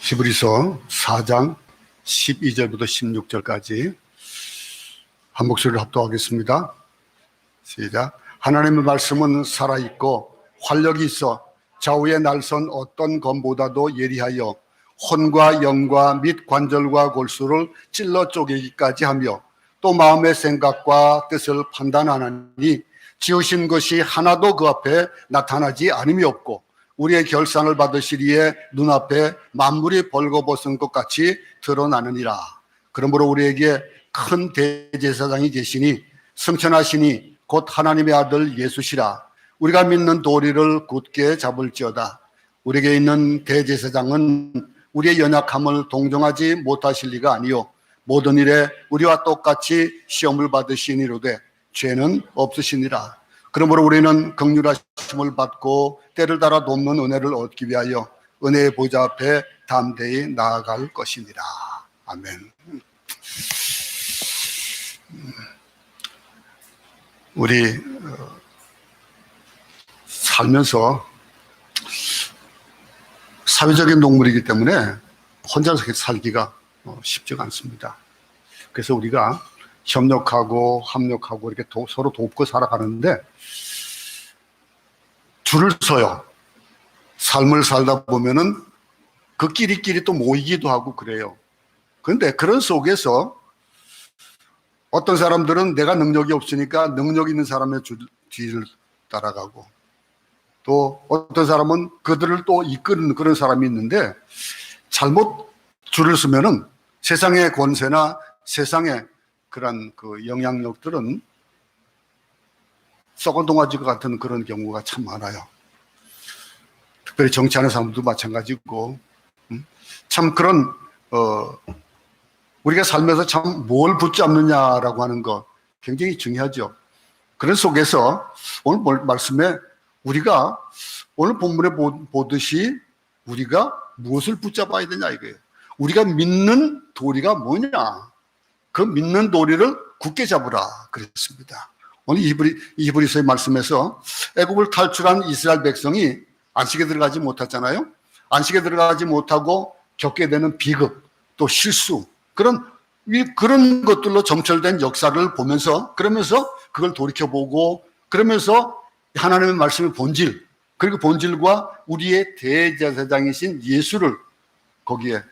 히브리서 4장 12절부터 16절까지 한 목소리로 합독하겠습니다. 시작. 하나님의 말씀은 살아있고 활력이 있어 좌우에 날선 어떤 검보다도 예리하여 혼과 영과 및 관절과 골수를 찔러 쪼개기까지 하며 또 마음의 생각과 뜻을 판단하나니 지으신 것이 하나도 그 앞에 나타나지 않음이 없고 우리의 결산을 받으시리에 눈앞에 만물이 벌거벗은 것 같이 드러나느니라. 그러므로 우리에게 큰 대제사장이 계시니 승천하시니 곧 하나님의 아들 예수시라. 우리가 믿는 도리를 굳게 잡을지어다. 우리에게 있는 대제사장은 우리의 연약함을 동정하지 못하실 리가 아니요 모든 일에 우리와 똑같이 시험을 받으시니로되 죄는 없으시니라. 그러므로 우리는 긍휼하심을 받고 때를 따라 돕는 은혜를 얻기 위하여 은혜의 보좌 앞에 담대히 나아갈 것이니라. 아멘. 우리 살면서 사회적인 동물이기 때문에 혼자서 살기가 쉽지가 않습니다. 그래서 우리가 협력하고 합력하고 이렇게 서로 돕고 살아가는데 줄을 서요. 삶을 살다 보면은 그 끼리끼리 또 모이기도 하고 그래요. 그런데 그런 속에서 어떤 사람들은 내가 능력이 없으니까 능력 있는 사람의 뒤를 따라가고 또 어떤 사람은 그들을 또 이끄는 그런 사람이 있는데 잘못 줄을 서면은 세상의 권세나 세상의 그런 그 영향력들은 썩은 동아지 같은 그런 경우가 참 많아요. 특별히 정치하는 사람들도 마찬가지고 참 그런 우리가 살면서 참 뭘 붙잡느냐라고 하는 거 굉장히 중요하죠. 그런 속에서 오늘 말씀에 우리가 오늘 본문에 보듯이 우리가 무엇을 붙잡아야 되냐 이거예요. 우리가 믿는 도리가 뭐냐? 그 믿는 도리를 굳게 잡으라 그랬습니다. 오늘 히브리서의 말씀에서 애굽을 탈출한 이스라엘 백성이 안식에 들어가지 못했잖아요. 안식에 들어가지 못하고 겪게 되는 비극, 또 실수, 그런 것들로 점철된 역사를 보면서 그러면서 그걸 돌이켜보고 그러면서 하나님의 말씀의 본질, 그리고 본질과 우리의 대제사장이신 예수를 거기에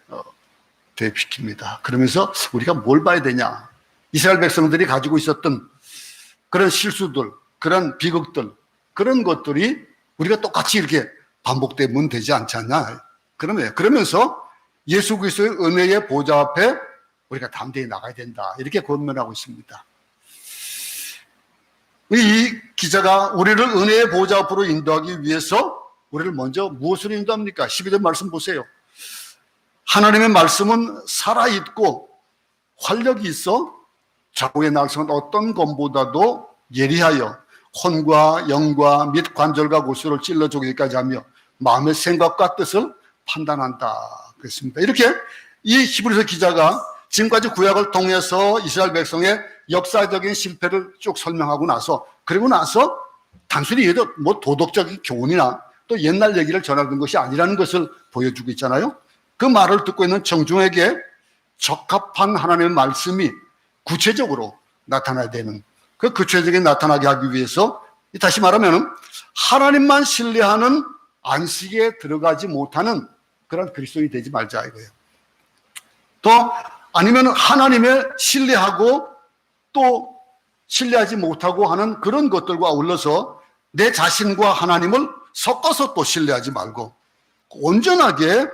대입시킵니다. 그러면서 우리가 뭘 봐야 되냐? 이스라엘 백성들이 가지고 있었던 그런 실수들, 그런 비극들, 그런 것들이 우리가 똑같이 이렇게 반복되면 되지 않지 않냐? 그러면서 예수 그리스도의 은혜의 보좌 앞에 우리가 담대히 나가야 된다. 이렇게 권면하고 있습니다. 이 기자가 우리를 은혜의 보좌 앞으로 인도하기 위해서 우리를 먼저 무엇으로 인도합니까? 12절 말씀 보세요. 하나님의 말씀은 살아있고 활력이 있어 좌우에 날선 어떤 검보다도 예리하여 혼과 영과 및 관절과 골수를 찔러 쪼개기까지 하며 마음의 생각과 뜻을 판단한다 그랬습니다. 이렇게 이 히브리서 기자가 지금까지 구약을 통해서 이스라엘 백성의 역사적인 실패를 쭉 설명하고 나서 그리고 나서 단순히 얘도 뭐 도덕적인 교훈이나 또 옛날 얘기를 전하는 것이 아니라는 것을 보여주고 있잖아요. 그 말을 듣고 있는 청중에게 적합한 하나님의 말씀이 구체적으로 나타나야 되는 그 구체적인 나타나게 하기 위해서 다시 말하면 하나님만 신뢰하는 안식에 들어가지 못하는 그런 그리스도인이 되지 말자 이거예요. 또 아니면 하나님의 신뢰하고 또 신뢰하지 못하고 하는 그런 것들과 어울러서 내 자신과 하나님을 섞어서 또 신뢰하지 말고 온전하게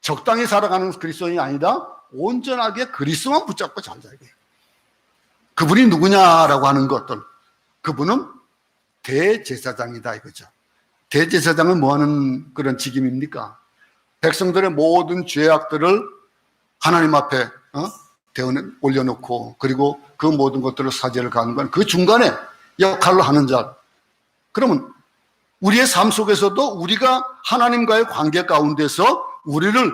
적당히 살아가는 그리스도인이 아니라 온전하게 그리스도만 붙잡고 살자 이거예요. 그분이 누구냐라고 하는 것들, 그분은 대제사장이다 이거죠. 대제사장은 뭐 하는 그런 직임입니까? 백성들의 모든 죄악들을 하나님 앞에 올려놓고 그리고 그 모든 것들을 사죄를 가는 건 그 중간에 역할로 하는 자. 그러면 우리의 삶 속에서도 우리가 하나님과의 관계 가운데서 우리를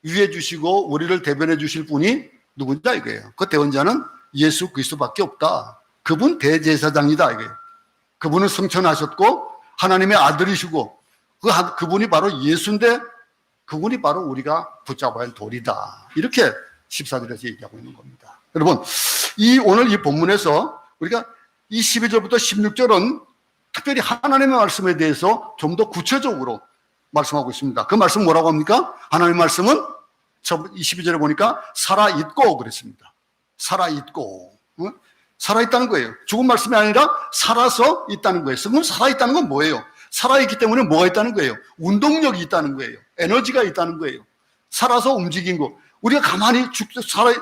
위해 주시고 우리를 대변해 주실 분이 누구냐 이거예요. 그 대원자는 예수 그리스도밖에 없다. 그분 대제사장이다 이거예요. 그분은 승천하셨고 하나님의 아들이시고 그분이 바로 예수인데 그분이 바로 우리가 붙잡아야 할 돌이다. 이렇게 14절에서 얘기하고 있는 겁니다. 여러분, 오늘 이 본문에서 우리가 이 12절부터 16절은 특별히 하나님의 말씀에 대해서 좀 더 구체적으로 말씀하고 있습니다. 그 말씀 뭐라고 합니까? 하나님의 말씀은 22절에 보니까 살아있고 그랬습니다. 살아있고. 살아있다는 거예요. 죽은 말씀이 아니라 살아서 있다는 거예요. 그럼 살아있다는 건 뭐예요? 살아있기 때문에 뭐가 있다는 거예요? 운동력이 있다는 거예요. 에너지가 있다는 거예요. 살아서 움직인 거. 우리가 가만히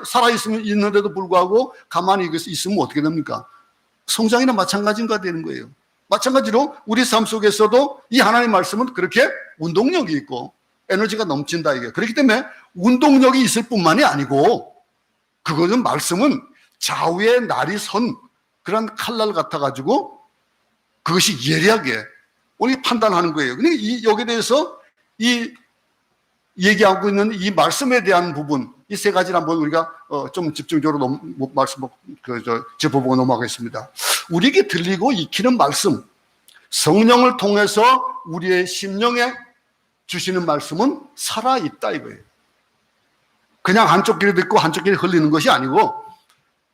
살아있는데도 불구하고 가만히 있으면 어떻게 됩니까? 성장이나 마찬가지가 되는 거예요. 마찬가지로 우리 삶 속에서도 이 하나님의 말씀은 그렇게 운동력이 있고 에너지가 넘친다 이게. 그렇기 때문에 운동력이 있을 뿐만이 아니고 그것은 말씀은 좌우에 날이 선 그런 칼날 같아가지고 그것이 예리하게 우리 판단하는 거예요. 그러니까 여기에 대해서 이 얘기하고 있는 이 말씀에 대한 부분 이 세 가지를 한번 우리가 좀 집중적으로 짚어보고 넘어가겠습니다. 우리에게 들리고 익히는 말씀, 성령을 통해서 우리의 심령에 주시는 말씀은 살아있다 이거예요. 그냥 한쪽 귀를 듣고 한쪽 귀를 흘리는 것이 아니고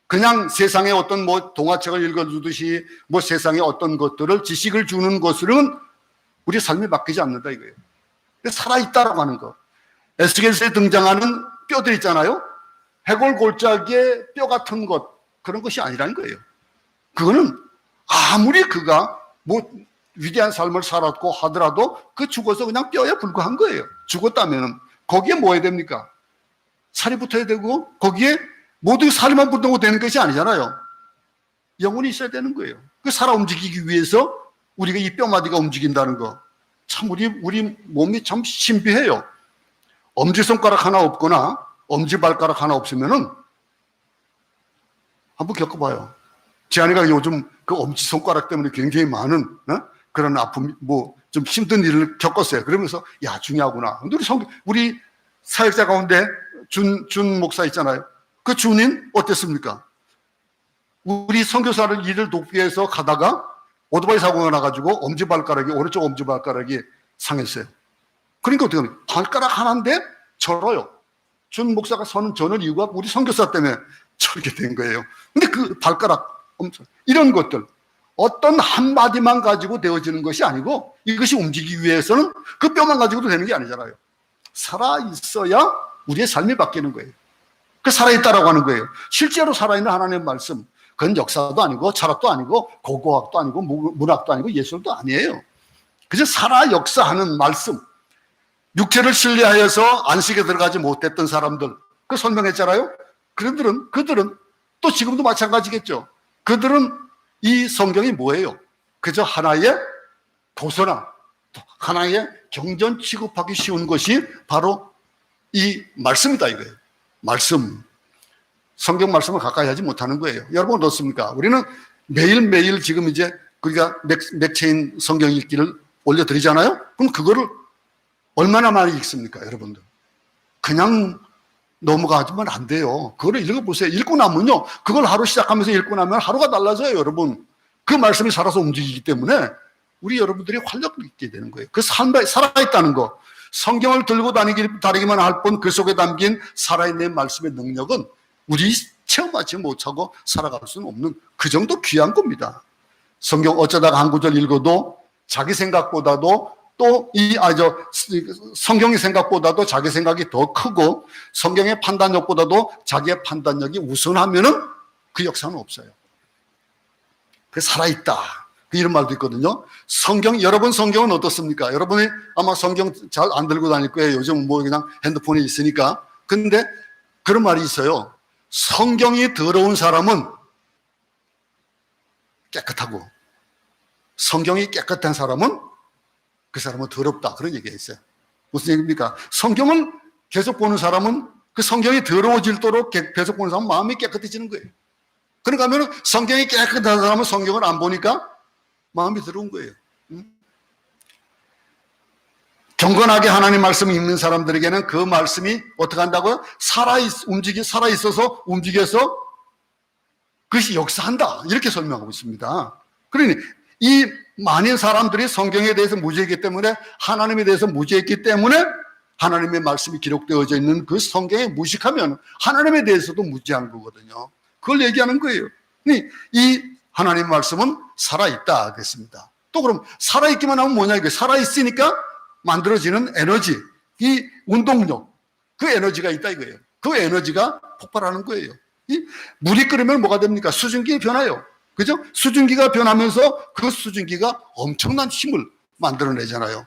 그냥 세상의 어떤 동화책을 읽어주듯이 세상의 어떤 것들을 지식을 주는 것으로는 우리 삶이 바뀌지 않는다 이거예요. 살아있다라고 하는 거. 에스겔서에 등장하는 뼈들 있잖아요. 해골 골짜기의 뼈 같은 것 그런 것이 아니라는 거예요. 그거는 아무리 그가 위대한 삶을 살았고 하더라도 그 죽어서 그냥 뼈에 불과한 거예요. 죽었다면 거기에 뭐 해야 됩니까? 살이 붙어야 되고 거기에 모두 살만 붙는 거 되는 것이 아니잖아요. 영혼이 있어야 되는 거예요. 그 살아 움직이기 위해서 우리가 이 뼈마디가 움직인다는 거. 참 우리 몸이 참 신비해요. 엄지손가락 하나 없거나 엄지발가락 하나 없으면은 한번 겪어봐요. 지한이가 요즘 그 엄지손가락 때문에 굉장히 많은 그런 아픔, 좀 힘든 일을 겪었어요. 그러면서 중요하구나. 근데 우리 사역자 가운데 준 목사 있잖아요. 그 준인 어땠습니까? 우리 선교사를 일을 돕기 위해서 가다가 오토바이 사고가 나가지고 오른쪽 엄지발가락이 상했어요. 그러니까 어떻게 합니까? 발가락 하나인데 절어요. 준 목사가 저는 이유가 우리 선교사 때문에 저렇게 된 거예요. 근데 그 발가락, 이런 것들, 어떤 한마디만 가지고 되어지는 것이 아니고 이것이 움직이기 위해서는 그 뼈만 가지고도 되는 게 아니잖아요. 살아있어야 우리의 삶이 바뀌는 거예요. 그 살아있다라고 하는 거예요. 실제로 살아있는 하나님의 말씀, 그건 역사도 아니고 철학도 아니고 고고학도 아니고 문학도 아니고 예술도 아니에요. 그저 살아 역사하는 말씀. 육체를 신뢰하여서 안식에 들어가지 못했던 사람들, 그 설명했잖아요. 그들은 또 지금도 마찬가지겠죠. 그들은 이 성경이 뭐예요? 그저 하나의 도서나 하나의 경전 취급하기 쉬운 것이 바로 이 말씀이다 이거예요. 말씀. 성경 말씀을 가까이 하지 못하는 거예요. 여러분 어떻습니까? 우리는 매일매일 지금 이제 우리가 맥체인 성경 읽기를 올려드리잖아요. 그럼 그거를 얼마나 많이 읽습니까, 여러분들? 그냥 넘어가지면 안 돼요. 그거를 읽어보세요. 읽고 나면요, 그걸 하루 시작하면서 읽고 나면 하루가 달라져요, 여러분. 그 말씀이 살아서 움직이기 때문에 우리 여러분들이 활력을 있게 되는 거예요. 그 살아있다는 거. 성경을 들고 다니기만 할 뿐 그 속에 담긴 살아있는 말씀의 능력은 우리 체험하지 못하고 살아갈 수는 없는 그 정도 귀한 겁니다. 성경 어쩌다가 한 구절 읽어도 자기 생각보다도 또 성경의 생각보다도 자기 생각이 더 크고 성경의 판단력보다도 자기의 판단력이 우선하면은 그 역사는 없어요. 그 살아있다. 이런 말도 있거든요. 여러분 성경은 어떻습니까? 여러분이 아마 성경 잘 안 들고 다닐 거예요. 요즘 그냥 핸드폰에 있으니까. 근데 그런 말이 있어요. 성경이 더러운 사람은 깨끗하고 성경이 깨끗한 사람은 그 사람은 더럽다. 그런 얘기가 있어요. 무슨 얘기입니까? 성경을 계속 보는 사람은 그 성경이 더러워질도록 계속 보는 사람은 마음이 깨끗해지는 거예요. 그러니까 하면 성경이 깨끗한 사람은 성경을 안 보니까 마음이 더러운 거예요. 경건하게 하나님 말씀을 읽는 사람들에게는 그 말씀이 어떻게 한다고요? 살아있어서 움직여서 그것이 역사한다. 이렇게 설명하고 있습니다. 그러니 이 많은 사람들이 성경에 대해서 무지했기 때문에 하나님에 대해서 무지했기 때문에 하나님의 말씀이 기록되어져 있는 그 성경에 무식하면 하나님에 대해서도 무지한 거거든요. 그걸 얘기하는 거예요. 이 하나님의 말씀은 살아있다 그랬습니다. 또 그럼 살아있기만 하면 뭐냐 이게, 살아있으니까 만들어지는 에너지, 이 운동력, 그 에너지가 있다 이거예요. 그 에너지가 폭발하는 거예요. 이 물이 끓으면 뭐가 됩니까? 수증기가 변해요. 그죠? 수증기가 변하면서 그 수증기가 엄청난 힘을 만들어내잖아요.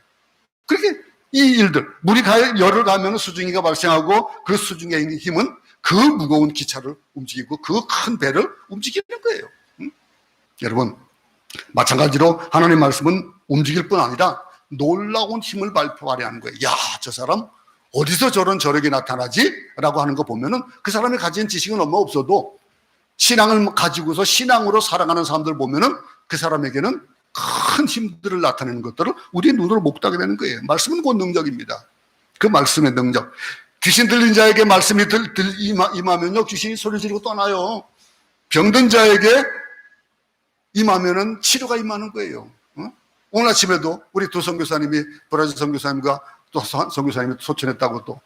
그렇게 이 일들, 물이 열을 가하면 수증기가 발생하고 그 수증기에 있는 힘은 그 무거운 기차를 움직이고 그 큰 배를 움직이는 거예요. 여러분, 마찬가지로 하나님의 말씀은 움직일 뿐 아니라 놀라운 힘을 발휘하는 거예요. 야, 저 사람 어디서 저런 저력이 나타나지? 라고 하는 거 보면은 그 사람이 가진 지식은 얼마 없어도 신앙을 가지고서 신앙으로 살아가는 사람들 보면은 그 사람에게는 큰 힘들을 나타내는 것들을 우리 눈으로 목도하게 되는 거예요. 말씀은 곧 능력입니다. 그 말씀의 능력. 귀신 들린 자에게 말씀이 임하면요, 귀신이 소리 지르고 떠나요. 병든 자에게 임하면은 치료가 임하는 거예요. 오늘 아침에도 우리 두 선교사님이 브라질 선교사님과 또 선교사님이 소천했다고 또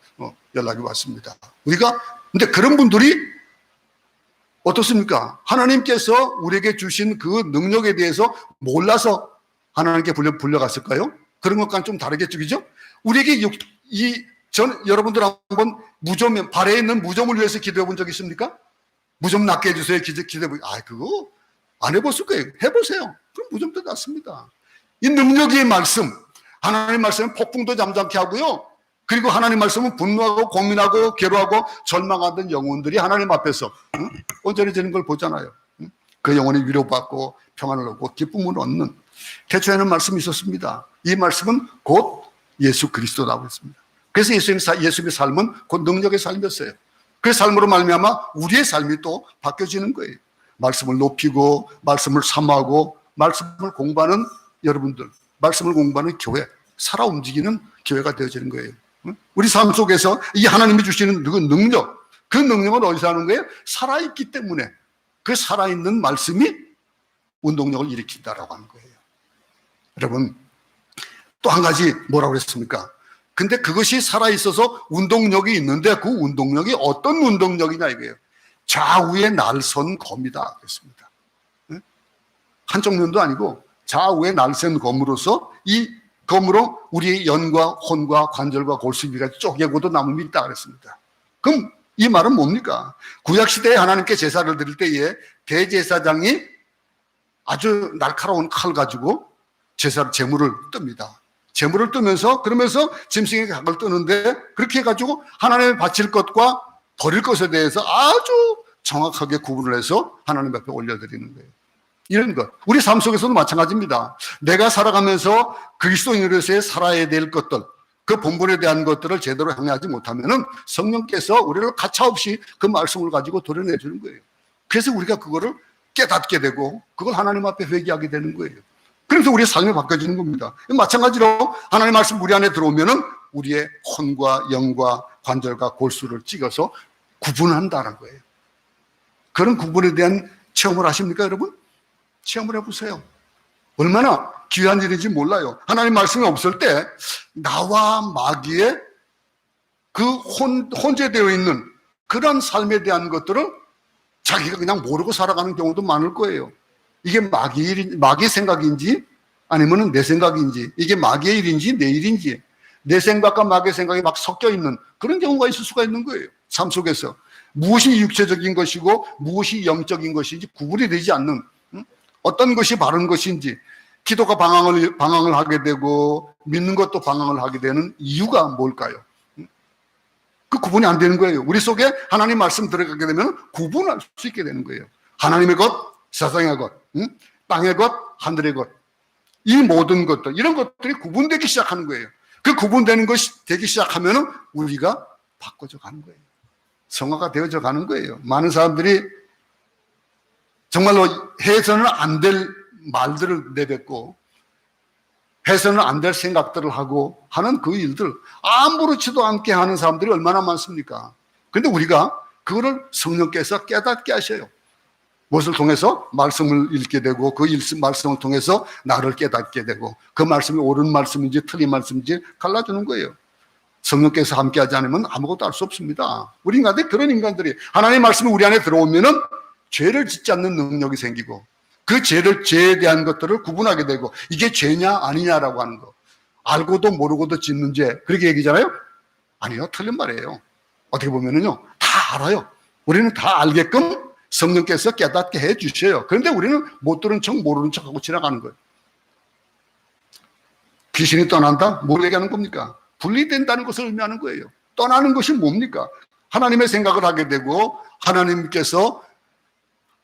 연락이 왔습니다. 우리가 근데 그런 분들이 어떻습니까? 하나님께서 우리에게 주신 그 능력에 대해서 몰라서 하나님께 불려갔을까요? 그런 것과는 좀 다르겠죠, 그죠? 우리에게 여러분들 한번 무좀, 발에 있는 무좀을 위해서 기도해 본 적 있습니까? 무좀 낫게 해주세요. 기도해 보. 그거 안 해봤을 거예요. 해보세요. 그럼 무좀도 낫습니다. 이 능력의 말씀, 하나님 말씀은 폭풍도 잠잠케 하고요. 그리고 하나님 말씀은 분노하고 고민하고 괴로워하고 절망하던 영혼들이 하나님 앞에서 온전히 되는 걸 보잖아요. 그 영혼이 위로받고 평안을 얻고 기쁨을 얻는 태초에는 말씀이 있었습니다. 이 말씀은 곧 예수 그리스도라고 했습니다. 그래서 예수님의 삶은 곧 능력의 삶이었어요. 그 삶으로 말미암아 우리의 삶이 또 바뀌어지는 거예요. 말씀을 높이고 말씀을 사모하고 말씀을 공부하는 여러분들, 말씀을 공부하는 교회, 살아 움직이는 교회가 되어지는 거예요. 우리 삶 속에서 이 하나님이 주시는 그 능력, 그 능력은 어디서 하는 거예요? 살아있기 때문에 그 살아있는 말씀이 운동력을 일으킨다라고 하는 거예요. 여러분, 또 한 가지 뭐라고 그랬습니까? 근데 그것이 살아있어서 운동력이 있는데 그 운동력이 어떤 운동력이냐 이거예요. 좌우에 날선 검이다 그랬습니다. 한쪽 면도 아니고 좌우에 날선 검으로서 이 검으로 우리의 연과 혼과 관절과 골수비가 쪼개고도 남음이 있다 그랬습니다. 그럼 이 말은 뭡니까? 구약시대에 하나님께 제사를 드릴 때에 대제사장이 아주 날카로운 칼 가지고 제물을 뜹니다. 제물을 뜨면서 그러면서 짐승의 각을 뜨는데 그렇게 해가지고 하나님의 바칠 것과 버릴 것에 대해서 아주 정확하게 구분을 해서 하나님 앞에 올려드리는 거예요. 이런 것. 우리 삶 속에서도 마찬가지입니다. 내가 살아가면서 그리스도인으로서의 살아야 될 것들, 그 본분에 대한 것들을 제대로 행하지 못하면은 성령께서 우리를 가차없이 그 말씀을 가지고 도려내 주는 거예요. 그래서 우리가 그거를 깨닫게 되고 그걸 하나님 앞에 회개하게 되는 거예요. 그래서 우리의 삶이 바뀌어지는 겁니다. 마찬가지로 하나님의 말씀 우리 안에 들어오면은 우리의 혼과 영과 관절과 골수를 찍어서 구분한다는 거예요. 그런 구분에 대한 체험을 하십니까, 여러분? 체험을 해보세요. 얼마나 귀한 일인지 몰라요. 하나님 말씀이 없을 때 나와 마귀의 그 혼재되어 있는 그런 삶에 대한 것들을 자기가 그냥 모르고 살아가는 경우도 많을 거예요. 이게 마귀의 생각인지 아니면 내 생각인지, 이게 마귀의 일인지 내 일인지, 내 생각과 마귀의 생각이 막 섞여 있는 그런 경우가 있을 수가 있는 거예요. 삶 속에서 무엇이 육체적인 것이고 무엇이 영적인 것인지 구분이 되지 않는, 어떤 것이 바른 것인지, 기도가 방황을 하게 되고 믿는 것도 방황을 하게 되는 이유가 뭘까요? 그 구분이 안 되는 거예요. 우리 속에 하나님 말씀 들어가게 되면 구분할 수 있게 되는 거예요. 하나님의 것, 세상의 것, 땅의 것, 하늘의 것, 이 모든 것들, 이런 것들이 구분되기 시작하는 거예요. 그 구분되는 것이 되기 시작하면 우리가 바꿔져 가는 거예요. 성화가 되어져 가는 거예요. 많은 사람들이 정말로 해서는 안 될 말들을 내뱉고 해서는 안 될 생각들을 하고 하는 그 일들, 아무렇지도 않게 하는 사람들이 얼마나 많습니까? 그런데 우리가 그거를 성령께서 깨닫게 하셔요. 무엇을 통해서? 말씀을 읽게 되고 그 말씀을 통해서 나를 깨닫게 되고 그 말씀이 옳은 말씀인지 틀린 말씀인지 갈라주는 거예요. 성령께서 함께하지 않으면 아무것도 할 수 없습니다. 우리 인간들이 그런 인간들이 하나님의 말씀이 우리 안에 들어오면은 죄를 짓지 않는 능력이 생기고 그 죄에 대한 것들을 구분하게 되고 이게 죄냐 아니냐라고 하는 거. 알고도 모르고도 짓는 죄. 그렇게 얘기잖아요? 아니요. 틀린 말이에요. 어떻게 보면은요. 다 알아요. 우리는 다 알게끔 성령께서 깨닫게 해 주셔요. 그런데 우리는 못 들은 척 모르는 척하고 지나가는 거예요. 귀신이 떠난다? 뭘 얘기하는 겁니까? 분리된다는 것을 의미하는 거예요. 떠나는 것이 뭡니까? 하나님의 생각을 하게 되고 하나님께서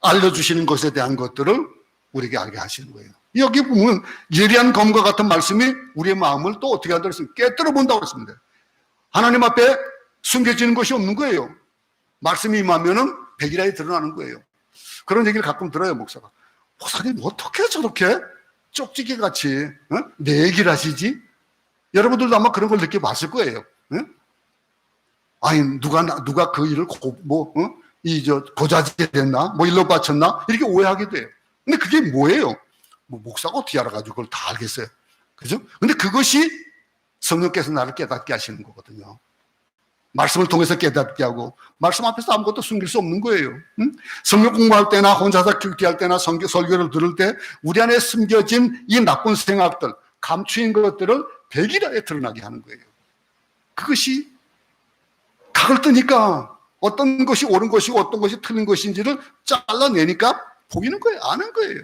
알려주시는 것에 대한 것들을 우리에게 알게 하시는 거예요. 여기 보면 예리한 검과 같은 말씀이 우리의 마음을 또 어떻게 한다고 했습니까? 깨뜨려 본다고 했습니다. 하나님 앞에 숨겨지는 것이 없는 거예요. 말씀이 임하면은 백일하에 드러나는 거예요. 그런 얘기를 가끔 들어요, 목사가. 목사님 어떻게 저렇게 쪽지게 같이 내 얘기를 하시지? 여러분들도 아마 그런 걸 느껴봤을 거예요. 아니 누가 그 일을 고자질을 했나? 뭐 일로 바쳤나? 이렇게 오해하게 돼요. 근데 그게 뭐예요? 뭐 목사가 어떻게 알아가지고 그걸 다 알겠어요. 그죠? 근데 그것이 성령께서 나를 깨닫게 하시는 거거든요. 말씀을 통해서 깨닫게 하고 말씀 앞에서 아무것도 숨길 수 없는 거예요. 성경 공부할 때나 혼자서 큐티할 때나 설교를 들을 때 우리 안에 숨겨진 이 나쁜 생각들, 감추인 것들을 백일하에 드러나게 하는 거예요. 그것이 각을 뜨니까 어떤 것이 옳은 것이고 어떤 것이 틀린 것인지를 잘라내니까 보이는 거예요. 아는 거예요.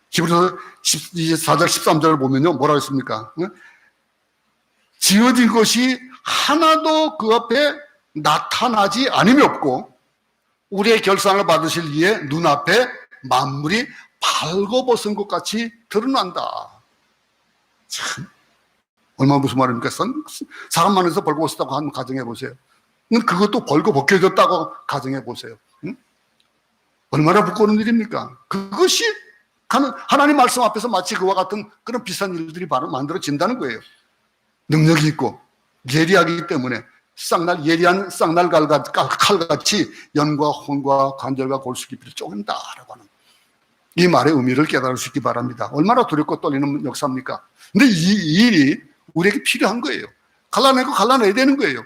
히브리서 4절 13절을 보면요. 뭐라고 했습니까? 지어진 것이 하나도 그 앞에 나타나지 않음이 없고 우리의 결산을 받으실 이에 눈앞에 만물이 발거벗은 것 같이 드러난다. 참 얼마나 무슨 말입니까? 사람 만나서 벌거벗었다고 한번 가정해 보세요. 그것도 벌거벗겨졌다고 가정해 보세요. 얼마나 부끄러운 일입니까? 그것이 하나님 말씀 앞에서 마치 그와 같은 그런 비슷한 일들이 바로 만들어진다는 거예요. 능력이 있고 예리하기 때문에 예리한 쌍날 칼같이 연과 혼과 관절과 골수 깊이를 쪼갠다라고 하는 이 말의 의미를 깨달을 수 있기 바랍니다. 얼마나 두렵고 떨리는 역사입니까? 근데 이 일이 우리에게 필요한 거예요. 갈라내야 되는 거예요.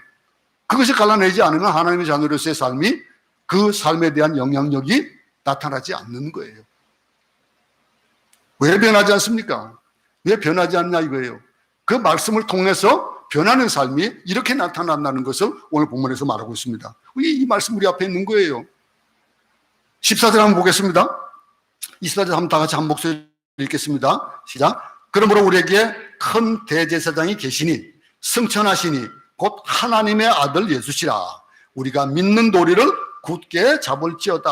그것이 갈라내지 않으면 하나님의 자녀로서의 삶이 그 삶에 대한 영향력이 나타나지 않는 거예요. 왜 변하지 않습니까? 왜 변하지 않냐 이거예요. 그 말씀을 통해서 변하는 삶이 이렇게 나타난다는 것을 오늘 본문에서 말하고 있습니다. 이 말씀 우리 앞에 있는 거예요. 14절 한번 보겠습니다. 24절 한번 다 같이 한 목소리 읽겠습니다. 시작. 그러므로 우리에게 큰 대제사장이 계시니 승천하시니 곧 하나님의 아들 예수시라. 우리가 믿는 도리를 굳게 잡을지어다.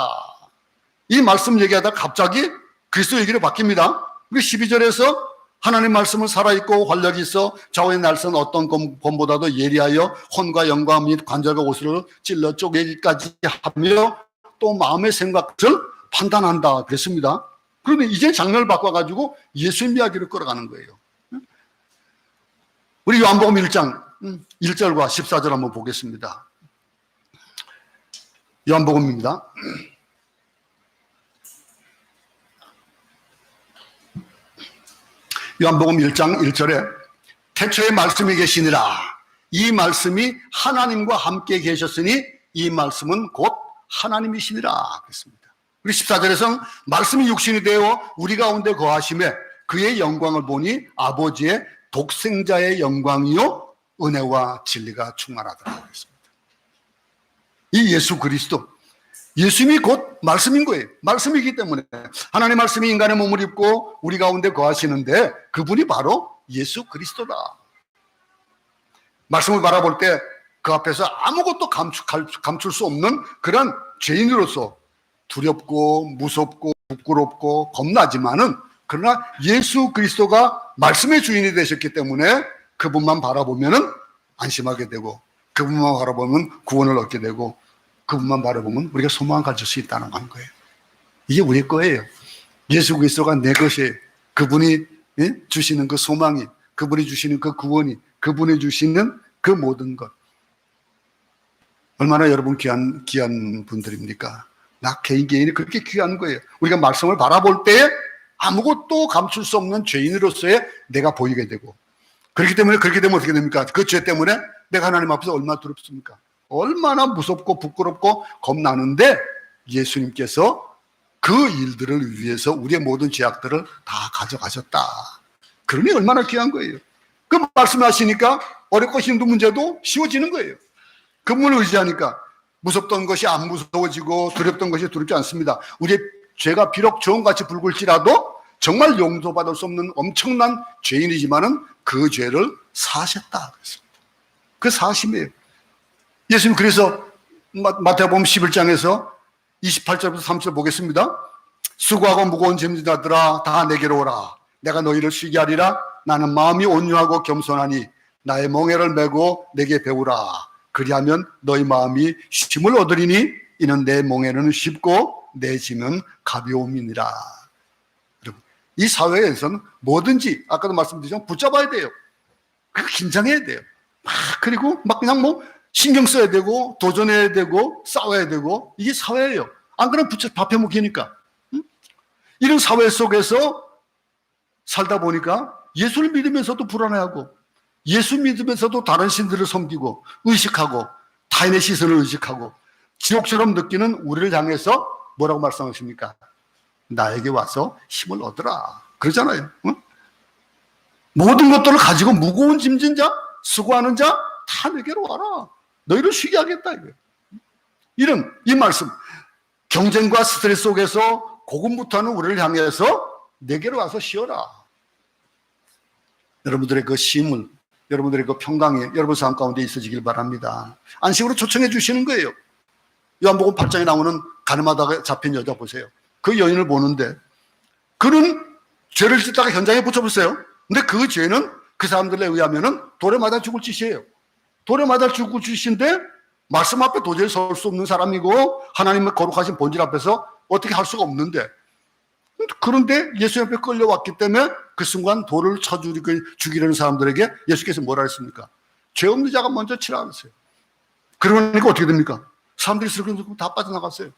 이 말씀 얘기하다 갑자기 그리스도 얘기로 바뀝니다. 우리 12절에서 하나님 말씀은 살아있고 활력이 있어 좌우의 날선 어떤 검보다도 예리하여 혼과 영과 및 관절과 옷을 찔러 쪼개기까지 하며 또 마음의 생각을 판단한다 그랬습니다. 그러면 이제 장면을 바꿔가지고 예수님 이야기를 끌어가는 거예요. 우리 요한복음 1장 1절과 14절 한번 보겠습니다. 요한복음입니다. 요한복음 1장 1절에 태초에 말씀이 계시니라. 이 말씀이 하나님과 함께 계셨으니 이 말씀은 곧 하나님이시니라 그랬습니다. 우리 14절에서는 말씀이 육신이 되어 우리 가운데 거하심에 그의 영광을 보니 아버지의 독생자의 영광이요 은혜와 진리가 충만하더라 그랬습니다. 이 예수 그리스도, 예수님이 곧 말씀인 거예요. 말씀이기 때문에 하나님의 말씀이 인간의 몸을 입고 우리 가운데 거하시는데 그분이 바로 예수 그리스도다. 말씀을 바라볼 때 그 앞에서 아무것도 감출 수 없는 그런 죄인으로서 두렵고 무섭고 부끄럽고 겁나지만은 그러나 예수 그리스도가 말씀의 주인이 되셨기 때문에 그분만 바라보면은 안심하게 되고 그분만 바라보면 구원을 얻게 되고 그분만 바라보면 우리가 소망을 가질 수 있다는 거예요. 이게 우리 거예요. 예수 그리스도가 내 것이에요. 그분이 주시는 그 소망이, 그분이 주시는 그 구원이, 그분이 주시는 그 모든 것. 얼마나 여러분 귀한 분들입니까? 나 개인이 그렇게 귀한 거예요. 우리가 말씀을 바라볼 때 아무것도 감출 수 없는 죄인으로서의 내가 보이게 되고 그렇기 때문에 그렇게 되면 어떻게 됩니까? 그 죄 때문에 내가 하나님 앞에서 얼마나 두렵습니까? 얼마나 무섭고 부끄럽고 겁나는데 예수님께서 그 일들을 위해서 우리의 모든 죄악들을 다 가져가셨다. 그러니 얼마나 귀한 거예요. 그 말씀하시니까 어렵고 힘든 문제도 쉬워지는 거예요. 그분을 의지하니까 무섭던 것이 안 무서워지고 두렵던 것이 두렵지 않습니다. 우리의 죄가 비록 정같이 붉을지라도 정말 용서받을 수 없는 엄청난 죄인이지만은 그 죄를 사하셨다. 그 사심이에요. 예수님 그래서 마태복음 11장에서 28절부터 30절 보겠습니다. 수고하고 무거운 짐진자들아 다 내게로 오라. 내가 너희를 쉬게 하리라. 나는 마음이 온유하고 겸손하니 나의 멍에를 메고 내게 배우라. 그리하면 너희 마음이 쉼을 얻으리니 이는 내 멍에는 쉽고 내 짐은 가벼움이니라. 여러분, 이 사회에서는 뭐든지 아까도 말씀드렸지만 붙잡아야 돼요. 긴장해야 돼요. 그리고 막 그냥 뭐 신경 써야 되고 도전해야 되고 싸워야 되고 이게 사회예요. 안 그러면 밥해 먹히니까. 이런 사회 속에서 살다 보니까 예수를 믿으면서도 불안해하고 예수 믿으면서도 다른 신들을 섬기고 의식하고 타인의 시선을 의식하고 지옥처럼 느끼는 우리를 향해서 뭐라고 말씀하십니까? 나에게 와서 힘을 얻으라. 그러잖아요. 응? 모든 것들을 가지고 무거운 짐진 자, 수고하는 자 다 내게로 와라. 너희를 쉬게 하겠다. 이런 이 말씀, 경쟁과 스트레스 속에서 고군분투하는 우리를 향해서 내게로 와서 쉬어라. 여러분들의 그 쉼을, 여러분들의 그 평강이 여러분 삶 가운데 있어지길 바랍니다. 안식으로 초청해 주시는 거예요. 요한복음 8장에 나오는 가늠하다가 잡힌 여자 보세요. 그 여인을 보는데 그는 죄를 짓다가 현장에 붙여보세요. 근데 그 죄는 그 사람들에 의하면은 돌에 맞아 죽을 짓이에요. 돌에 맞아 죽을 짓인데 말씀 앞에 도저히 설 수 없는 사람이고 하나님의 거룩하신 본질 앞에서 어떻게 할 수가 없는데, 그런데 예수 앞에 끌려왔기 때문에 그 순간 돌을 쳐 죽이려는 사람들에게 예수께서 뭐라 했습니까? 죄 없는 자가 먼저 치라 그랬어요. 그러니까 어떻게 됩니까? 사람들이 슬금슬금 다 빠져나갔어요.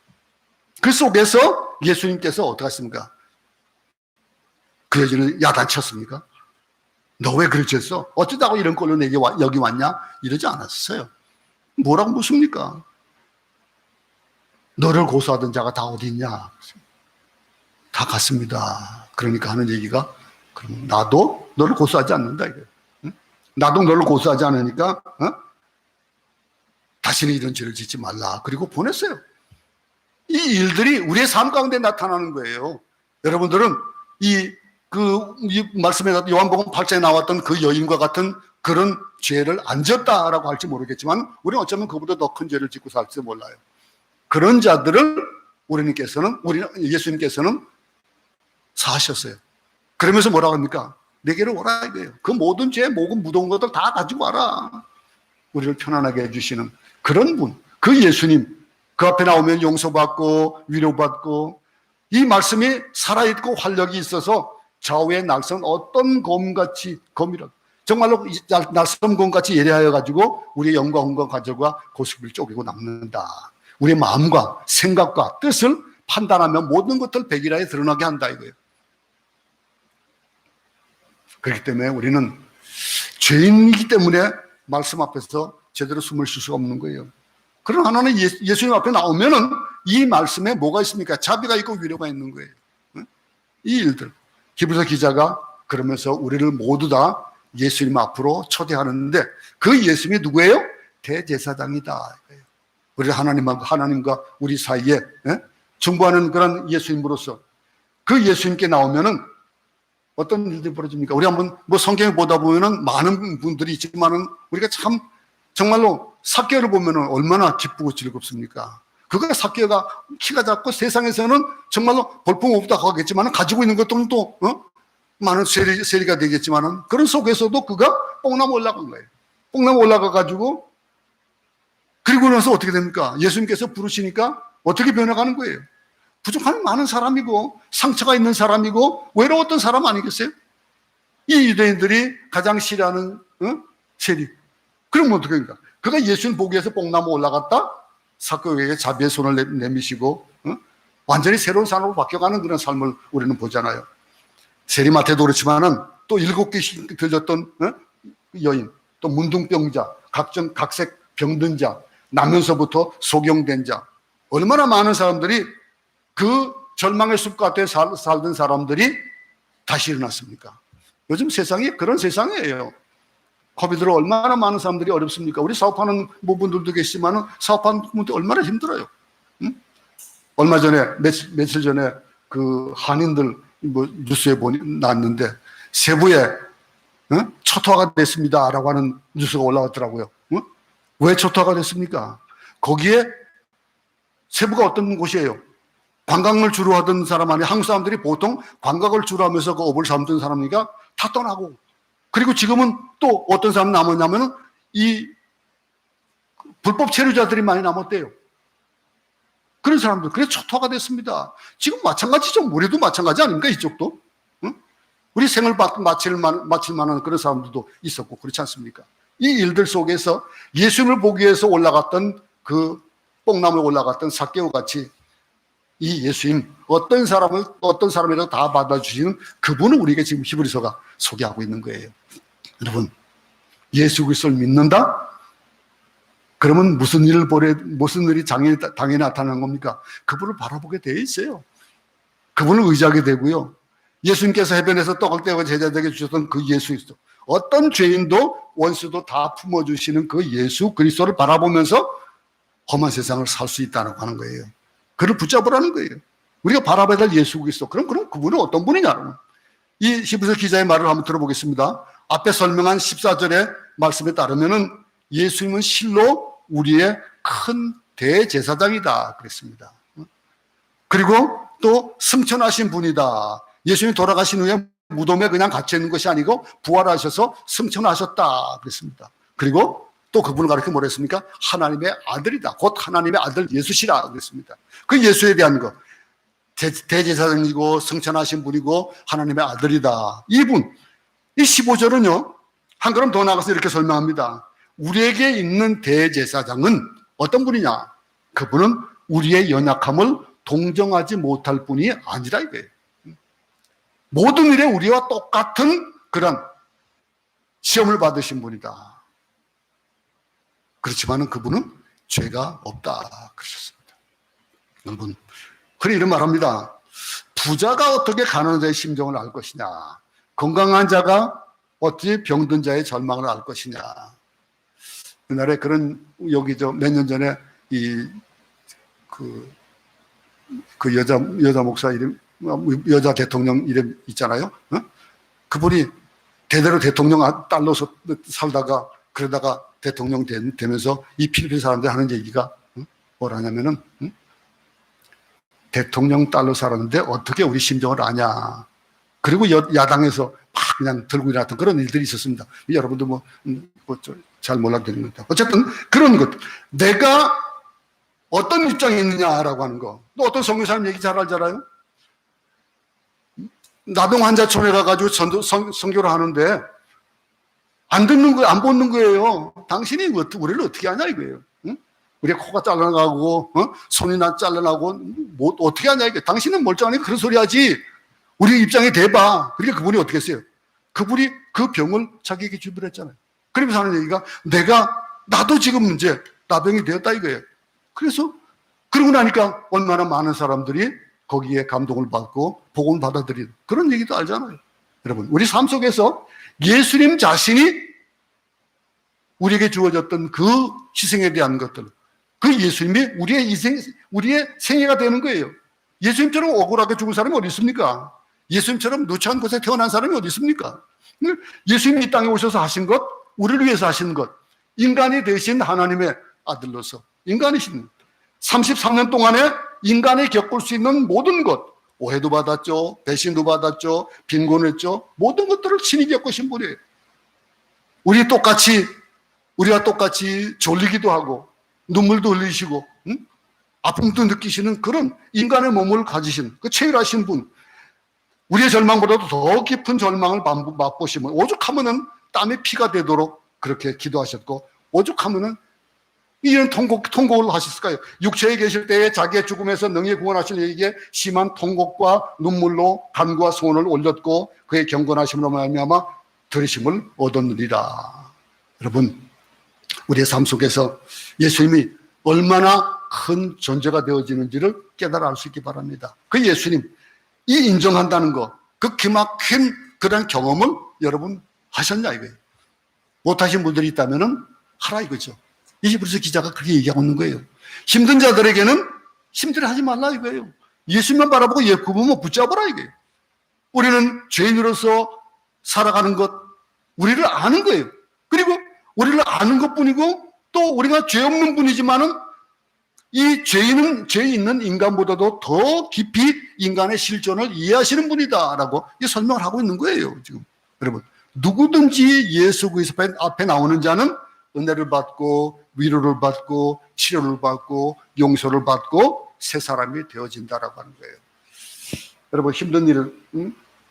그 속에서 예수님께서 어떻게 하십니까? 그 여자를 야단쳤습니까? 너 왜 그렇게 했어? 어쩌다고 이런 꼴로 내게 여기 왔냐? 이러지 않았어요. 뭐라고 묻습니까? 너를 고소하던 자가 다 어디 있냐? 다 갔습니다. 그러니까 하는 얘기가, 그럼 나도 너를 고소하지 않는다 이거예요. 응? 나도 너를 고소하지 않으니까 다시는 이런 죄를 짓지 말라. 그리고 보냈어요. 이 일들이 우리의 삶 가운데 나타나는 거예요. 여러분들은 이 말씀에 요한복음 8장에 나왔던 그 여인과 같은 그런 죄를 안 지었다라고 할지 모르겠지만 우리는 어쩌면 그보다 더 큰 죄를 짓고 살지 몰라요. 그런 자들을 예수님께서는 사하셨어요. 그러면서 뭐라고 합니까? 내게로 오라 이거예요. 그 모든 죄, 모든 무거운 것들 다 가지고 와라. 우리를 편안하게 해주시는 그런 분, 그 예수님, 그 앞에 나오면 용서받고 위로받고, 이 말씀이 살아있고 활력이 있어서 좌우의 날선 어떤 검이라도 정말로 날선검같이 예리하여 가지고 우리의 영과 혼과 가정과 고습을 쪼개고 남는다. 우리의 마음과 생각과 뜻을 판단하면 모든 것들 백일하에 드러나게 한다 이거예요. 그렇기 때문에 우리는 죄인이기 때문에 말씀 앞에서 제대로 숨을 쉴 수가 없는 거예요. 그러나 하나는 예수님 앞에 나오면은 이 말씀에 뭐가 있습니까? 자비가 있고 위로가 있는 거예요. 이 일들. 히브리서 기자가 그러면서 우리를 모두 다 예수님 앞으로 초대하는데 그 예수님이 누구예요? 대제사장이다. 우리 하나님과 우리 사이에 중보하는 그런 예수님으로서 그 예수님께 나오면은 어떤 일들이 벌어집니까? 우리 한번 성경에 보다 보면은 많은 분들이 있지만은 우리가 참 정말로 삭개를 보면은 얼마나 기쁘고 즐겁습니까? 그가 삭개가 키가 작고 세상에서는 정말로 볼품없다고 하겠지만 가지고 있는 것들은 또 많은 세리가 되겠지만은 그런 속에서도 그가 뽕나무 올라간 거예요. 뽕나무 올라가 가지고 그리고 나서 어떻게 됩니까? 예수님께서 부르시니까 어떻게 변해가는 거예요? 부족한 많은 사람이고 상처가 있는 사람이고 외로웠던 사람 아니겠어요? 이 유대인들이 가장 싫어하는 세리. 그러면 어떻게 됩니까? 그가 예수님 보기 위해서 뽕나무 올라갔다 삭개오에게 자비의 손을 내미시고 완전히 새로운 사람으로 바뀌어가는 그런 삶을 우리는 보잖아요. 세리마태도 그렇지만은 또 7개씩 들렸던 여인, 또 문둥병자, 각색 병든 자, 나면서부터 소경된 자, 얼마나 많은 사람들이 그 절망의 숲 같에 살던 사람들이 다시 일어났습니까? 요즘 세상이 그런 세상이에요. 코비드로 얼마나 많은 사람들이 어렵습니까? 우리 사업하는 분들도 계시지만 사업하는 분들 얼마나 힘들어요. 응? 얼마 전에 며칠 전에 그 한인들 뭐 뉴스에 났는데 세부에 초토화가 됐습니다라고 하는 뉴스가 올라왔더라고요. 응? 왜 초토화가 됐습니까? 거기에 세부가 어떤 곳이에요? 관광을 주로 하던 사람 아니 한국 사람들이 보통 관광을 주로 하면서 그 업을 삼던 사람이니까 다 떠나고, 그리고 지금은 또 어떤 사람 남았냐면은 이 불법 체류자들이 많이 남았대요. 그런 사람들, 그래서 초토화가 됐습니다. 지금 마찬가지죠. 우리도 마찬가지 아닙니까? 이쪽도. 응? 우리 생을 마칠 만한 그런 사람들도 있었고, 그렇지 않습니까? 이 일들 속에서 예수님을 보기 위해서 올라갔던 그 뽕나무에 올라갔던 삭개오 같이 이 예수님, 어떤 사람이라도 다 받아주시는 그분을 우리에게 지금 히브리서가 소개하고 있는 거예요. 여러분, 예수 그리스도를 믿는다? 그러면 무슨 일이 당연히 나타나는 겁니까? 그분을 바라보게 되어 있어요. 그분을 의지하게 되고요. 예수님께서 해변에서 떡을 떼어 제자들에게 주셨던 그 예수 그리스도, 어떤 죄인도 원수도 다 품어주시는 그 예수 그리스도를 바라보면서 험한 세상을 살 수 있다고 하는 거예요. 그를 붙잡으라는 거예요. 우리가 바라봐야 될 예수 그리스도. 그럼 그분은 어떤 분이냐? 이 히브리서 기자의 말을 한번 들어보겠습니다. 앞에 설명한 14절의 말씀에 따르면은 예수님은 실로 우리의 큰 대제사장이다 그랬습니다. 그리고 또 승천하신 분이다. 예수님이 돌아가신 후에 무덤에 그냥 갇혀 있는 것이 아니고 부활하셔서 승천하셨다 그랬습니다. 그리고 또 그분을 가르쳐 뭐라 했습니까? 하나님의 아들이다. 곧 하나님의 아들 예수시라 그랬습니다. 그 예수에 대한 것, 대제사장이고 승천하신 분이고 하나님의 아들이다. 이분, 이 15절은요 한 걸음 더 나가서 이렇게 설명합니다. 우리에게 있는 대제사장은 어떤 분이냐? 그분은 우리의 연약함을 동정하지 못할 분이 아니라 이거예요. 모든 일에 우리와 똑같은 그런 시험을 받으신 분이다. 그렇지만은 그분은 죄가 없다 그러셨습니다. 여러분, 그래 이런 말합니다. 부자가 어떻게 가난한 자의 심정을 알 것이냐? 건강한 자가 어떻게 병든 자의 절망을 알 것이냐? 옛날에 그런 여기 몇 년 전에 그 여자 목사 이름, 여자 대통령 이름 있잖아요. 그분이 대대로 대통령 딸로서 살다가 그러다가 대통령 되면서 이 필리핀 사람들 하는 얘기가 뭐라냐면은 대통령 딸로 살았는데 어떻게 우리 심정을 아냐. 그리고 야당에서 막 그냥 들고 일어났던 그런 일들이 있었습니다. 여러분도 잘 몰라도 되는 겁니다. 어쨌든 그런 것, 내가 어떤 입장에 있느냐라고 하는 거. 또 어떤 선교사님 얘기 잘 알잖아요. 나병 환자촌에 가가지고 선교를 하는데 안 듣는 거예요. 안 보는 거예요. 당신이 우리를 어떻게 하냐 이거예요. 응? 우리 코가 잘라나고 손이 잘라나고 뭐 어떻게 하냐 이게. 당신은 멀쩡하니까 그런 소리 하지. 우리 입장에 대봐. 그러니까 그분이 어떻게 했어요? 그분이 그 병을 자기에게 주문했잖아요. 그러면서 하는 얘기가 나도 지금 이제 나병이 되었다 이거예요. 그래서 그러고 나니까 얼마나 많은 사람들이 거기에 감동을 받고 복음을 받아들이는 그런 얘기도 알잖아요. 여러분, 우리 삶 속에서 예수님 자신이 우리에게 주어졌던 그 희생에 대한 것들, 그 예수님이 우리의 생애가 되는 거예요. 예수님처럼 억울하게 죽은 사람이 어디 있습니까? 예수님처럼 누추한 곳에 태어난 사람이 어디 있습니까? 예수님이 이 땅에 오셔서 하신 것, 우리를 위해서 하신 것, 인간이 되신 하나님의 아들로서 인간이신 33년 동안에 인간이 겪을 수 있는 모든 것, 오해도 받았죠, 배신도 받았죠, 빈곤했죠, 모든 것들을 친히 겪으신 분이에요. 우리와 똑같이 졸리기도 하고 눈물도 흘리시고 아픔도 느끼시는 그런 인간의 몸을 가지신 그 최일하신 분, 우리의 절망보다도 더 깊은 절망을 맛보시면 오죽하면은 땀이 피가 되도록 그렇게 기도하셨고, 오죽하면은 이런 통곡을 하셨을까요? 육체에 계실 때에 자기의 죽음에서 능히 구원하실 이에게 심한 통곡과 눈물로 간구와 소원을 올렸고 그의 경건하심으로 말미암아 들으심을 얻었느니라. 여러분, 우리의 삶 속에서 예수님이 얼마나 큰 존재가 되어지는지를 깨달아 알 수 있기 바랍니다. 그 예수님, 이 인정한다는 것, 그 기막힌 그런 경험을 여러분 하셨냐 이거예요. 못하신 분들이 있다면 하라 이거죠. 이집트서 기자가 그렇게 얘기하고 있는 거예요. 힘든 자들에게는 힘들어 하지 말라 이거예요. 예수님만 바라보고 예쁘면 붙잡아라 이거예요. 우리는 죄인으로서 살아가는 것, 우리를 아는 거예요. 그리고 우리를 아는 것뿐이고 또 우리가 죄 없는 분이지만은 이 죄인은 죄 있는 인간보다도 더 깊이 인간의 실존을 이해하시는 분이다라고 이 설명을 하고 있는 거예요. 지금 여러분, 누구든지 예수 그리스도 앞에 나오는 자는 은혜를 받고 위로를 받고 치료를 받고 용서를 받고 새 사람이 되어진다라고 하는 거예요. 여러분, 힘든 일을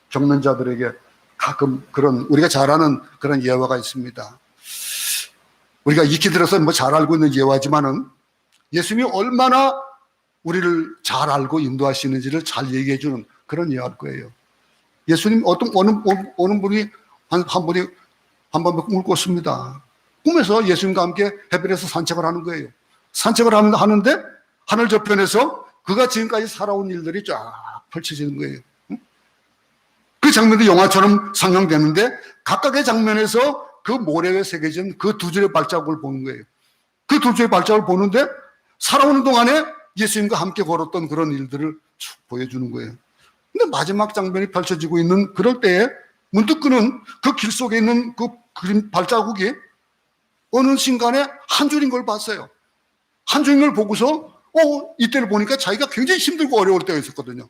겪는 자들에게 가끔 그런 우리가 잘 아는 그런 예화가 있습니다. 우리가 익히 들어서 뭐 잘 알고 있는 예화지만은 예수님이 얼마나 우리를 잘 알고 인도하시는지를 잘 얘기해 주는 그런 예화일 거예요. 예수님 어느 분이 한 분이 한 번 꿈을 꿨습니다. 꿈에서 예수님과 함께 해변에서 산책을 하는 거예요. 산책을 하는데 하늘 저편에서 그가 지금까지 살아온 일들이 쫙 펼쳐지는 거예요. 그 장면도 영화처럼 상영되는데 각각의 장면에서 그 모래 위에 새겨진 그 두 줄의 발자국을 보는 거예요. 그 두 줄의 발자국을 보는데 살아오는 동안에 예수님과 함께 걸었던 그런 일들을 쭉 보여주는 거예요. 근데 마지막 장면이 펼쳐지고 있는 그럴 때에 문득 그는 그 길 속에 있는 그 그림 발자국이 어느 순간에 한 줄인 걸 봤어요. 한 줄인 걸 보고서 이때를 보니까 자기가 굉장히 힘들고 어려울 때가 있었거든요.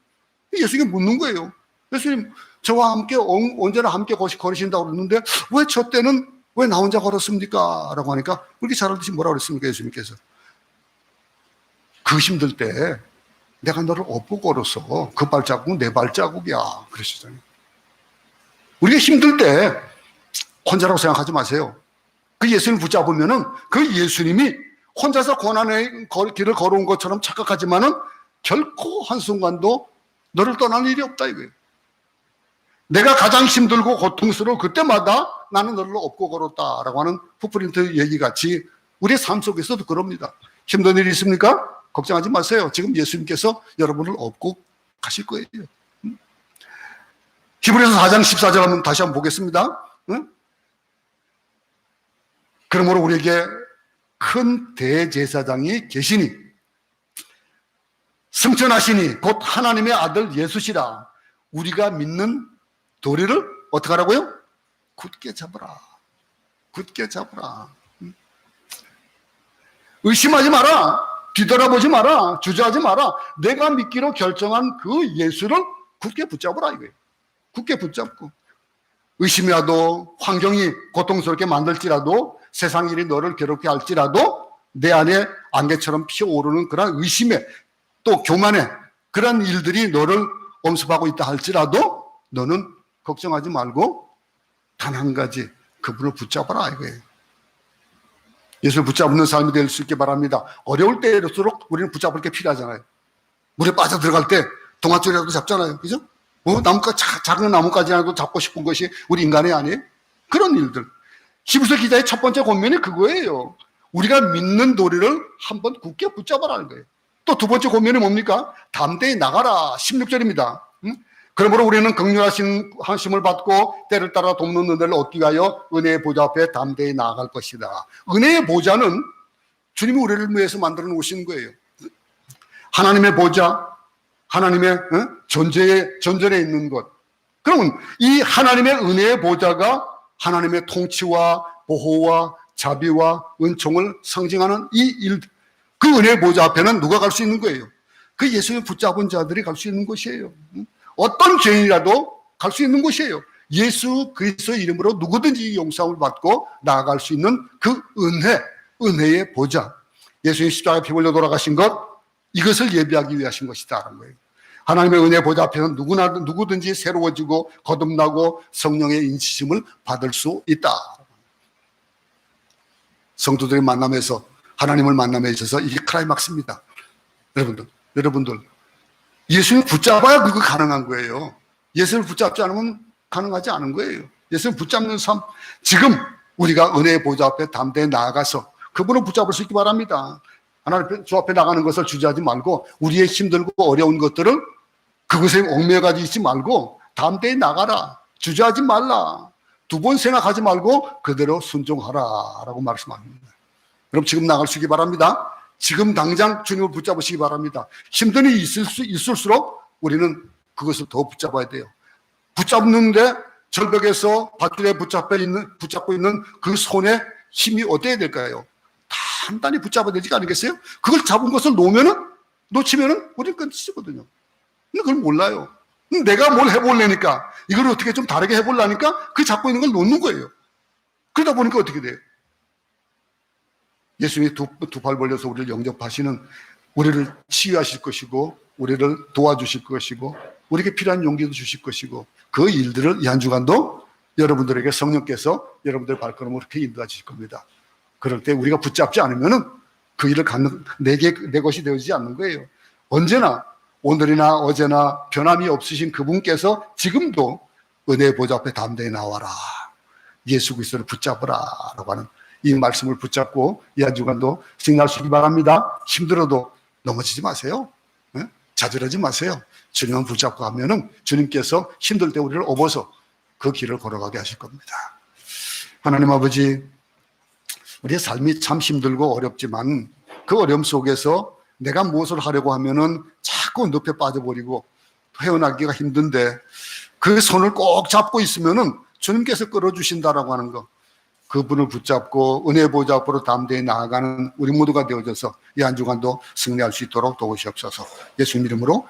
예수님이 묻는 거예요. 예수님, 저와 함께 언제나 함께 걸으신다고 그러는데 왜 저 때는 왜 나 혼자 걸었습니까? 라고 하니까 그렇게 잘 알듯이 뭐라고 그랬습니까? 예수님께서 그 힘들 때 내가 너를 업고 걸어서 그 발자국은 내 발자국이야 그러시잖아요. 우리가 힘들 때 혼자라고 생각하지 마세요. 그 예수님 붙잡으면은 그 예수님이 혼자서 고난의 길을 걸어온 것처럼 착각하지만은 결코 한순간도 너를 떠날 일이 없다 이거예요. 내가 가장 힘들고 고통스러워 그때마다 나는 너를 업고 걸었다라고 하는 풋프린트 얘기 같이 우리의 삶 속에서도 그럽니다. 힘든 일이 있습니까? 걱정하지 마세요. 지금 예수님께서 여러분을 업고 가실 거예요. 히브리서 4장 14절 한번 다시 한번 보겠습니다. 그러므로 우리에게 큰 대제사장이 계시니 승천하시니 곧 하나님의 아들 예수시라. 우리가 믿는 도리를 어떻게 하라고요? 굳게 잡으라. 굳게 잡으라. 의심하지 마라. 뒤돌아보지 마라. 주저하지 마라. 내가 믿기로 결정한 그 예수를 굳게 붙잡으라 이거예요. 굳게 붙잡고 의심이라도 환경이 고통스럽게 만들지라도 세상 일이 너를 괴롭게 할지라도 내 안에 안개처럼 피어오르는 그런 의심에 또 교만에 그런 일들이 너를 엄습하고 있다 할지라도 너는 걱정하지 말고 단 한 가지 그분을 붙잡아라 이거예요. 예수를 붙잡는 삶이 될 수 있게 바랍니다. 어려울 때일수록 우리는 붙잡을 게 필요하잖아요. 물에 빠져 들어갈 때 동아줄이라도 잡잖아요. 그죠? 작은 나뭇가지라도 잡고 싶은 것이 우리 인간이 아니에요? 그런 일들. 히브리서 기자의 첫 번째 권면이 그거예요. 우리가 믿는 도리를 한번 굳게 붙잡아라는 거예요. 또 두 번째 권면이 뭡니까? 담대히 나가라. 16절입니다. 그러므로 우리는 긍휼하신 하심을 받고 때를 따라 돕는 은혜를 얻기 위하여 은혜의 보좌 앞에 담대히 나아갈 것이다. 은혜의 보좌는 주님이 우리를 위해서 만들어 놓으신 거예요. 하나님의 보좌, 하나님의 전전에 있는 것. 그러면 이 하나님의 은혜의 보좌가 하나님의 통치와 보호와 자비와 은총을 상징하는 이 일, 그 은혜의 보좌 앞에는 누가 갈 수 있는 거예요? 그 예수님 붙잡은 자들이 갈 수 있는 곳이에요. 어떤 죄인이라도 갈 수 있는 곳이에요. 예수 그리스도의 이름으로 누구든지 용서함을 받고 나아갈 수 있는 그 은혜의 보좌. 예수님 십자가에 피 흘려 돌아가신 것, 이것을 예비하기 위해 하신 것이다라는 거예요. 하나님의 은혜 보좌 앞에는 누구든지 새로워지고 거듭나고 성령의 인치심을 받을 수 있다. 성도들의 만남에서 하나님을 만남에 있어서 이게 클라이막스입니다. 여러분들 예수님 붙잡아야 그거 가능한 거예요. 예수를 붙잡지 않으면 가능하지 않은 거예요. 예수님 붙잡는 삶. 지금 우리가 은혜의 보좌 앞에 담대히 나아가서 그분을 붙잡을 수 있기 바랍니다. 하나님 주 앞에 나가는 것을 주저하지 말고 우리의 힘들고 어려운 것들을 그것에 얽매여가지고 있지 말고 담대히 나가라. 주저하지 말라. 두 번 생각하지 말고 그대로 순종하라 라고 말씀합니다. 그럼 지금 나갈 수 있기 바랍니다. 지금 당장 주님을 붙잡으시기 바랍니다. 힘든 일이 있을수록 우리는 그것을 더 붙잡아야 돼요. 붙잡는데 절벽에서 밧줄에 붙잡고 있는 그 손에 힘이 어때야 될까요? 단단히 붙잡아야 되지 않겠어요? 그걸 잡은 것을 놓치면은 우리는 끝이거든요. 근데 그걸 몰라요. 내가 뭘 해보려니까, 이걸 어떻게 좀 다르게 해보려니까 그 잡고 있는 걸 놓는 거예요. 그러다 보니까 어떻게 돼요? 예수님이 두 팔 벌려서 우리를 영접하시는, 우리를 치유하실 것이고 우리를 도와주실 것이고 우리에게 필요한 용기도 주실 것이고 그 일들을 이 한 주간도 여러분들에게 성령께서 여러분들의 발걸음을 그렇게 인도해 주실 겁니다. 그럴 때 우리가 붙잡지 않으면은 그 일을 갖는 내 것이 되어지지 않는 거예요. 언제나 오늘이나 어제나 변함이 없으신 그분께서 지금도 은혜의 보좌 앞에 담대히 나와라. 예수 그리스도를 붙잡으라 라고 하는 이 말씀을 붙잡고 이 한 주간도 승리하시기 바랍니다. 힘들어도 넘어지지 마세요. 네? 좌절하지 마세요. 주님은 붙잡고 가면은 주님께서 힘들 때 우리를 업어서 그 길을 걸어가게 하실 겁니다. 하나님 아버지, 우리의 삶이 참 힘들고 어렵지만 그 어려움 속에서 내가 무엇을 하려고 하면은 자꾸 늪에 빠져버리고 헤어나기가 힘든데 그 손을 꼭 잡고 있으면은 주님께서 끌어주신다라고 하는 거, 그분을 붙잡고 은혜의 보좌 앞으로 담대히 나아가는 우리 모두가 되어져서 이 한 주간도 승리할 수 있도록 도우시옵소서. 예수님 이름으로